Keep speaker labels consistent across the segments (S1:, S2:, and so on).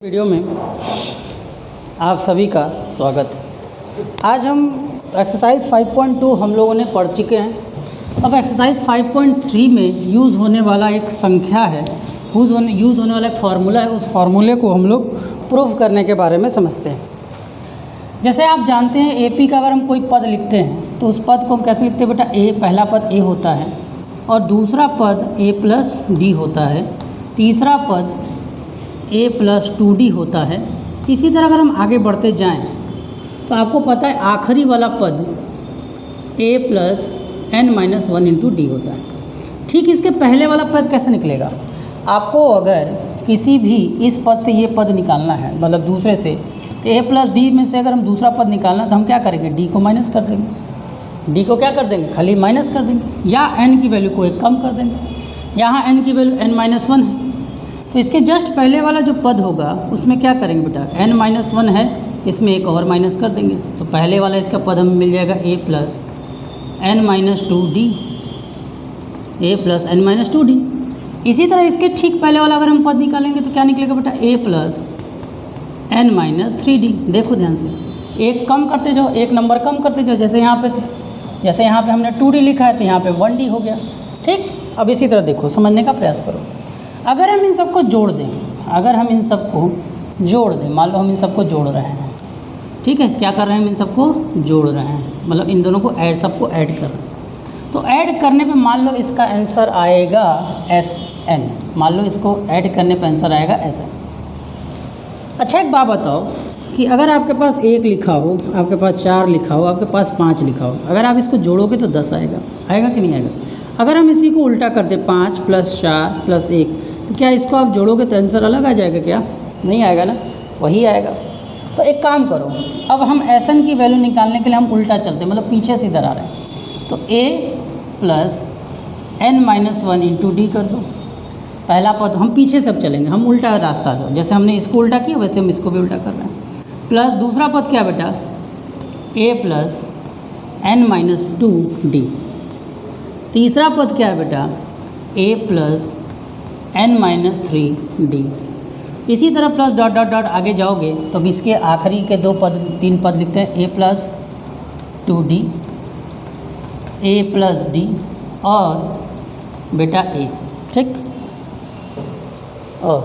S1: Video में आप सभी का स्वागत है। आज हम एक्सरसाइज 5.2 हम लोगों ने पढ़ चुके हैं। अब एक्सरसाइज 5.3 में यूज़ होने वाला एक संख्या है, यूज़ होने वाला एक फार्मूला है। उस फार्मूले को हम लोग प्रूफ करने के बारे में समझते हैं। जैसे आप जानते हैं एपी का अगर हम कोई पद लिखते हैं तो उस पद को हम कैसे लिखते हैं बेटा? ए, पहला पद ए होता है और दूसरा पद ए प्लस डी होता है, तीसरा पद a प्लस 2d होता है। इसी तरह अगर हम आगे बढ़ते जाएं तो आपको पता है आखिरी वाला पद a plus n minus 1 into D होता है। ठीक इसके पहले वाला पद कैसे निकलेगा? आपको अगर किसी भी इस पद से ये पद निकालना है, मतलब दूसरे से, तो a प्लस डी में से अगर हम दूसरा पद निकालना तो हम क्या करेंगे? d को माइनस कर देंगे। d को क्या कर देंगे? खाली माइनस कर देंगे, या n की वैल्यू को एक कम कर देंगे। यहाँ n की वैल्यू n माइनस 1 है, तो इसके जस्ट पहले वाला जो पद होगा उसमें क्या करेंगे बेटा? n माइनस 1 है, इसमें एक और माइनस कर देंगे, तो पहले वाला इसका पद हमें मिल जाएगा a plus n minus 2d, a plus n minus 2d। इसी तरह इसके ठीक पहले वाला अगर हम पद निकालेंगे तो क्या निकलेगा बेटा? a plus n minus 3d। देखो ध्यान से, एक कम करते जाओ, एक नंबर कम करते जाओ। जैसे यहाँ पे हमने 2d लिखा है तो यहाँ पे 1d हो गया। ठीक, अब इसी तरह देखो, समझने का प्रयास करो। अगर हम इन सबको जोड़ दें, मान लो हम इन सबको जोड़ रहे हैं, ठीक है? क्या कर रहे हैं? हम इन सबको जोड़ रहे हैं, मतलब इन दोनों को सबको ऐड कर रहे हैं। तो ऐड करने पे मान लो इसका आंसर आएगा Sn। मान लो इसको ऐड करने पे आंसर आएगा Sn। अच्छा, एक बात बताओ कि अगर आपके पास 1 लिखा हो, आपके पास 4 लिखा हो, आपके पास 5 लिखा हो, अगर आप इसको जोड़ोगे तो 10 आएगा कि नहीं आएगा? अगर हम इसी को उल्टा कर दें, 5 प्लस 4 प्लस 1, तो क्या इसको आप जोड़ोगे तो आंसर अलग आ जाएगा क्या? नहीं आएगा ना, वही आएगा। तो एक काम करो, अब हम Sn की वैल्यू निकालने के लिए हम उल्टा चलते हैं, मतलब पीछे से इधर आ रहे हैं। तो a plus n minus 1 into D कर दो। पहला पद हम पीछे से अब चलेंगे, हम उल्टा रास्ता से, जैसे हमने इसको उल्टा किया वैसे हम इसको भी उल्टा कर रहे हैं। प्लस दूसरा पद क्या बेटा? a plus n minus 2d। तीसरा पद क्या है बेटा? a plus n minus 3d। इसी तरह प्लस डॉट डॉट डॉट आगे जाओगे तो इसके आखिरी के 3 पद लिखते हैं, a plus 2d, a plus d और बेटा a। ठीक, और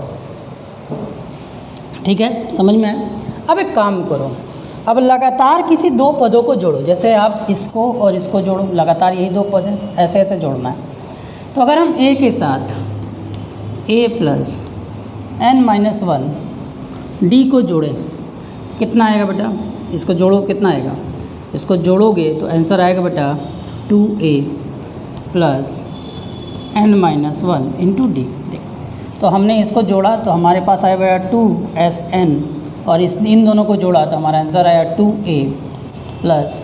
S1: ठीक है, समझ में आया? अब एक काम करो, अब लगातार किसी 2 पदों को जोड़ो। जैसे आप इसको और इसको जोड़ो, लगातार यही 2 पद हैं, ऐसे ऐसे जोड़ना है। तो अगर हम a के साथ a plus n minus 1 d को जोड़े तो कितना आएगा बेटा? इसको जोड़ो, कितना आएगा? इसको जोड़ोगे तो आंसर आएगा बेटा 2a plus n minus 1 into D. देखो, तो हमने इसको जोड़ा तो हमारे पास आया बेटा 2Sn, और इन दोनों को जोड़ा तो हमारा आंसर आया 2a plus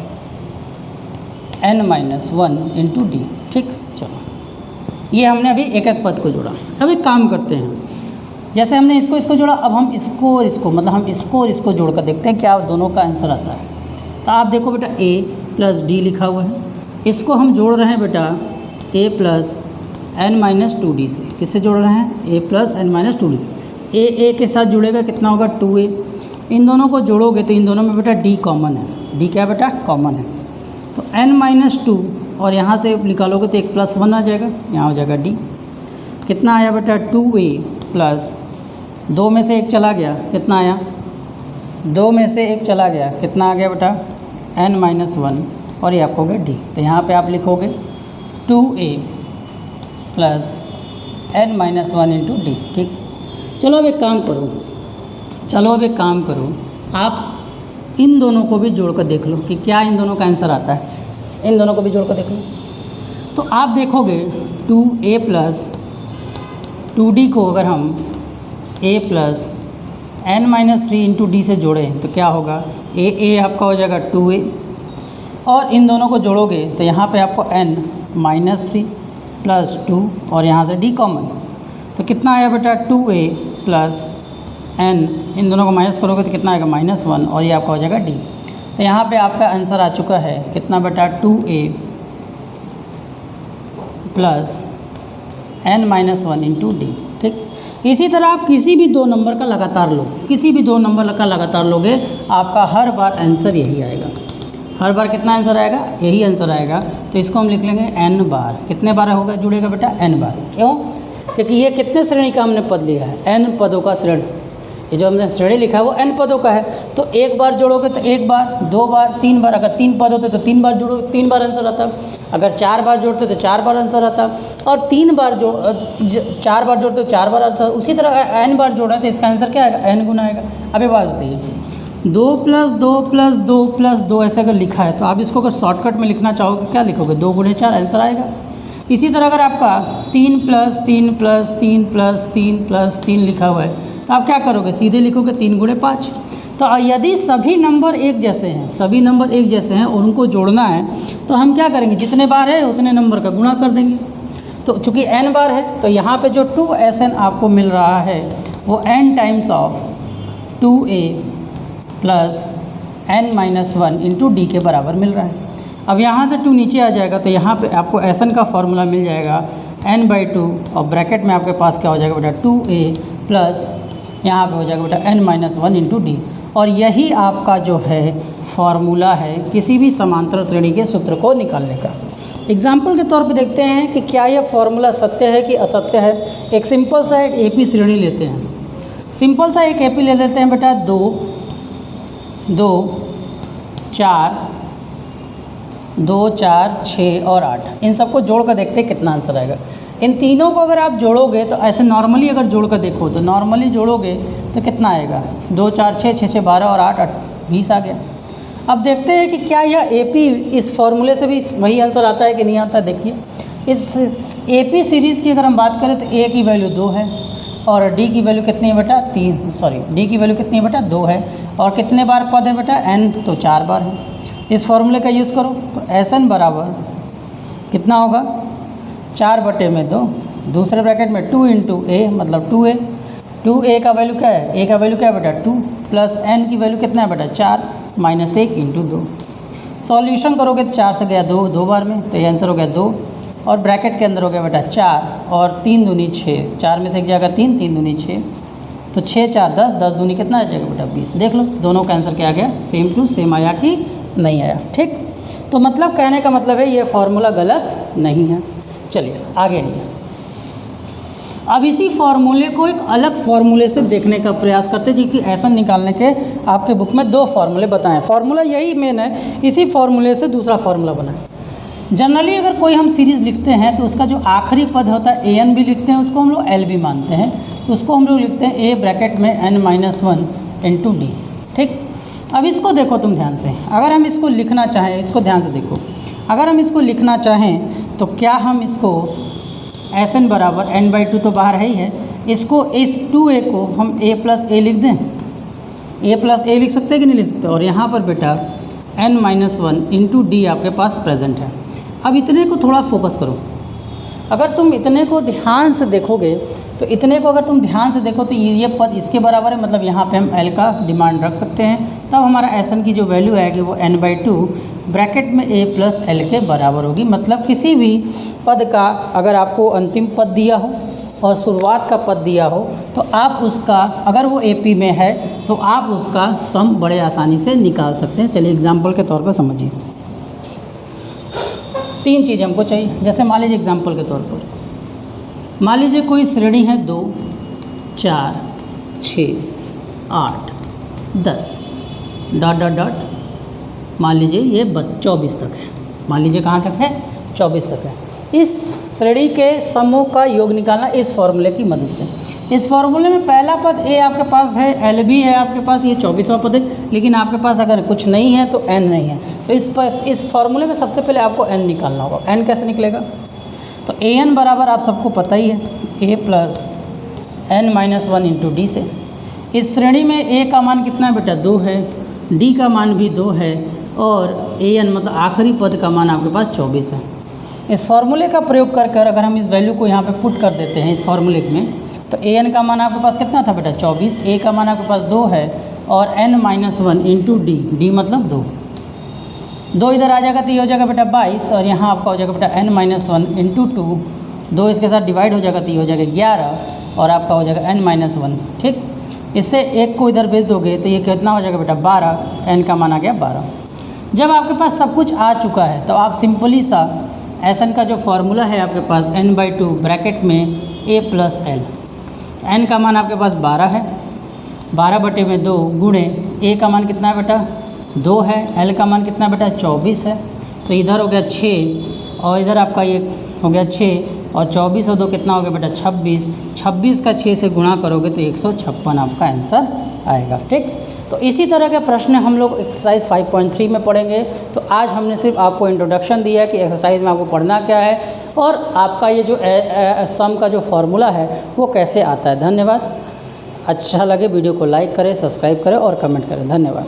S1: n minus 1 into D. ठीक, चलो, ये हमने अभी एक एक पद को जोड़ा। अब एक काम करते हैं, जैसे हमने इसको जोड़ा, अब हम इसको और इसको, मतलब हम इसको और इसको जोड़ कर देखते हैं क्या दोनों का आंसर आता है। तो आप देखो बेटा a प्लस डी लिखा हुआ है, इसको हम जोड़ रहे हैं बेटा a plus n minus 2d से। किससे जोड़ रहे हैं? a plus n minus 2d से। a के साथ जुड़ेगा, कितना होगा? 2a। इन दोनों को जोड़ोगे तो इन दोनों में बेटा d कॉमन है। d क्या बेटा? कॉमन है। तो n माइनस 2 और यहाँ से निकालोगे तो एक प्लस 1 आ जाएगा, यहाँ हो जाएगा d। कितना आया बेटा? 2a प्लस 2 में से 1 चला गया, कितना आया? 2 में से 1 चला गया, कितना आ गया बेटा? n माइनस 1, और ये आपको हो गया d। तो यहाँ पे आप लिखोगे 2a plus n minus 1 into D. ठीक, चलो अब एक काम करो, आप इन दोनों को भी जोड़ कर देख लो कि क्या इन दोनों का आंसर आता है। इन दोनों को भी जोड़ कर देख लो तो आप देखोगे 2a प्लस 2d को अगर हम a plus n minus 3 into D से जोड़ें तो क्या होगा? a आपका हो जाएगा 2a, और इन दोनों को जोड़ोगे तो यहाँ पे आपको n माइनस 3 प्लस 2 और यहाँ से d कॉमन, तो कितना आया बेटा? 2a प्लस n, इन दोनों को माइनस करोगे तो कितना आएगा? माइनस 1, और ये आपका हो जाएगा d। तो यहाँ पे आपका आंसर आ चुका है, कितना बेटा? 2a plus n minus 1 into D. ठीक, इसी तरह आप किसी भी दो नंबर का लगातार लो, किसी भी दो नंबर का लगातार लोगे, आपका हर बार आंसर यही आएगा। हर बार कितना आंसर आएगा? यही आंसर आएगा। तो इसको हम लिख लेंगे n बार। कितने बार होगा जुड़ेगा बेटा? n बार। क्यों? क्योंकि ये कितने श्रेणी का हमने पद लिया है? n पदों का श्रेणी। ये जो हमने श्रेणी लिखा है वो n पदों का है। तो एक बार जोड़ोगे तो एक बार, दो बार, तीन बार। अगर तीन पद होते तो तीन बार जोड़ो, तीन बार आंसर आता। अगर चार बार जोड़ते तो चार बार आंसर आता। और तीन बार चार बार जोड़ते तो चार बार आंसर। उसी तरह n बार जोड़ा तो इसका आंसर क्या आएगा? n गुना आएगा। अब एक बात बताइए, 2 + 2 + 2 + 2 ऐसे अगर लिखा है तो आप इसको अगर शॉर्टकट में लिखना चाहोगे क्या लिखोगे? 2 × 4 आंसर आएगा। इसी तरह अगर आपका 3 + 3 + 3 + 3 + 3 लिखा हुआ है तो आप क्या करोगे? सीधे लिखोगे 3 × 5। तो यदि सभी नंबर एक जैसे हैं, सभी नंबर एक जैसे हैं और उनको जोड़ना है तो हम क्या करेंगे? जितने बार है उतने नंबर का गुणा कर देंगे। तो चूँकि n बार है तो यहाँ पे जो 2SN आपको मिल रहा है वो n times of 2a + n - 1 × d के बराबर मिल रहा है। अब यहाँ से 2 नीचे आ जाएगा तो यहाँ पे आपको SN का फॉर्मूला मिल जाएगा n/2 और ब्रैकेट में आपके पास क्या हो जाएगा बेटा? 2a प्लस यहाँ पे हो जाएगा बेटा n - 1 × d। और यही आपका जो है फॉर्मूला है किसी भी समांतर श्रेणी के सूत्र को निकालने का। एग्जाम्पल के तौर पे देखते हैं कि क्या यह फॉर्मूला सत्य है कि असत्य है। एक सिंपल सा एक AP श्रेणी लेते हैं। सिंपल सा एक AP ले लेते हैं बेटा। 2 2 4 2 4 6 और 8, इन सबको जोड़ कर देखते हैं कितना आंसर आएगा। इन तीनों को अगर आप जोड़ोगे तो ऐसे नॉर्मली अगर जोड़ कर देखो तो नॉर्मली जोड़ोगे तो कितना आएगा? 2 4 6 6 6 12 और 8 8 20 आ गया। अब देखते हैं कि क्या यह AP इस फॉर्मूले से भी वही आंसर आता है कि नहीं आता। देखिए इस AP सीरीज़ की अगर हम बात करें तो A की वैल्यू 2 है और D की वैल्यू कितनी है बेटा? D की वैल्यू कितनी है बेटा? 2 है। और कितने बार पद है बेटा? n, तो 4 बार है। इस फॉर्मूले का यूज़ करो तो SN बराबर कितना होगा? 4/2। दूसरे ब्रैकेट में 2 × a मतलब 2a। 2a का वैल्यू क्या है? a का वैल्यू क्या है बेटा? 2 प्लस n की वैल्यू कितना है बेटा? 4 - 1 × 2। सॉल्यूशन करोगे तो 4 से गया 2, 2 बार में, तो ये आंसर हो गया 2। और ब्रैकेट के अंदर हो गया बेटा 4 और 3 दूनी 6, 4 में से एक जाएगा 3, 3 दूनी 6, तो 6 4 10, 10 दूनी कितना आ जाएगा बेटा? 20। देख लो दोनों का आंसर क्या आ गया? सेम टू सेम आया कि नहीं आया। ठीक, तो मतलब कहने का मतलब है ये फॉर्मूला गलत नहीं है। चलिए आगे आइए। अब इसी फॉर्मूले को एक अलग फॉर्मूले से देखने का प्रयास करते हैं, क्योंकि ऐसा निकालने के आपके बुक में 2 फॉर्मूले बताएं। फॉर्मूला यही मेन है, इसी फॉर्मूले से दूसरा फॉर्मूला बनाएं। जनरली अगर कोई हम सीरीज़ लिखते हैं तो उसका जो आखिरी पद होता है an भी लिखते हैं, उसको हम लोग l भी मानते हैं, तो उसको हम लोग लिखते हैं a ब्रैकेट में n - 1 × d। ठीक, अब इसको देखो तुम ध्यान से। अगर हम इसको लिखना चाहें, इसको ध्यान से देखो, अगर हम इसको लिखना चाहें तो क्या हम इसको SN बराबर n/2 तो बाहर है ही है, इसको इस 2a को हम a + a लिख दें। a + a लिख सकते हैं कि नहीं लिख सकते? और यहाँ पर बेटा n - 1 × d आपके पास प्रेजेंट है। अब इतने को थोड़ा फोकस करो। अगर तुम इतने को ध्यान से देखोगे तो इतने को अगर तुम ध्यान से देखो तो ये पद इसके बराबर है, मतलब यहाँ पे हम l का डिमांड रख सकते हैं। तब हमारा SN की जो वैल्यू आएगी वो n/2 ब्रैकेट में a + l के बराबर होगी। मतलब किसी भी पद का अगर आपको अंतिम पद दिया हो और शुरुआत का पद दिया हो तो आप उसका, अगर वो AP में है तो आप उसका सम बड़े आसानी से निकाल सकते हैं। चलिए एग्जाम्पल के तौर पर समझिए। 3 चीज़ हमको चाहिए। जैसे मान लीजिए एग्जाम्पल के तौर पर, मान लीजिए कोई श्रेणी है 2 4 6 8 10 ... मान लीजिए ये 24 तक है। मान लीजिए कहाँ तक है? 24 तक है। इस श्रेणी के समूह का योग निकालना इस फॉर्मूले की मदद से। इस फॉर्मूले में पहला पद a आपके पास है, l भी है आपके पास, ये 24वां पद है। लेकिन आपके पास अगर कुछ नहीं है तो n नहीं है, तो इस फॉर्मूले में सबसे पहले आपको n निकालना होगा। n कैसे निकलेगा? तो an बराबर आप सबको पता ही है a + n - 1 × d से। इस श्रेणी में a का मान कितना है बेटा? 2 है, d का मान भी 2 है और an मतलब आखिरी पद का मान आपके पास 24 है। इस फॉर्मूले का प्रयोग कर अगर हम इस वैल्यू को यहाँ पे पुट कर देते हैं इस फॉर्मूले में, तो an का मान आपके पास कितना था बेटा? 24। a का मान आपके पास 2 है और n - 1 × d, d मतलब 2। 2 इधर आ जाएगा तो ये हो जाएगा बेटा 22 और यहाँ आपका हो जाएगा बेटा n - 1 × 2, 2 इसके साथ डिवाइड हो जाएगा तो ये हो जाएगा 11 और आपका हो जाएगा n-1, ठीक। इससे एक को इधर भेज दोगे तो ये कितना हो जाएगा बेटा 12, n का मान आ गया 12। जब आपके पास सब कुछ आ चुका है तो आप सिंपली सा Sn का जो फॉर्मूला है आपके पास n/2 ब्रैकेट में a + l, n का मान आपके पास 12 है, 12/2 गुणे a का मान कितना है बेटा 2 है, l का मान कितना बेटा 24 है। तो इधर हो गया 6 और इधर आपका ये हो गया 6 और 24 और 2 कितना हो गया बेटा 26, 26 का 6 से गुणा करोगे तो 156 आपका आंसर आएगा, ठीक। तो इसी तरह के प्रश्न हम लोग एक्सरसाइज 5.3 में पढ़ेंगे। तो आज हमने सिर्फ आपको इंट्रोडक्शन दिया है कि एक्सरसाइज में आपको पढ़ना क्या है और आपका ये जो सम का जो फॉर्मूला है वो कैसे आता है। धन्यवाद। अच्छा लगे वीडियो को लाइक करें, सब्सक्राइब करें और कमेंट करें। धन्यवाद।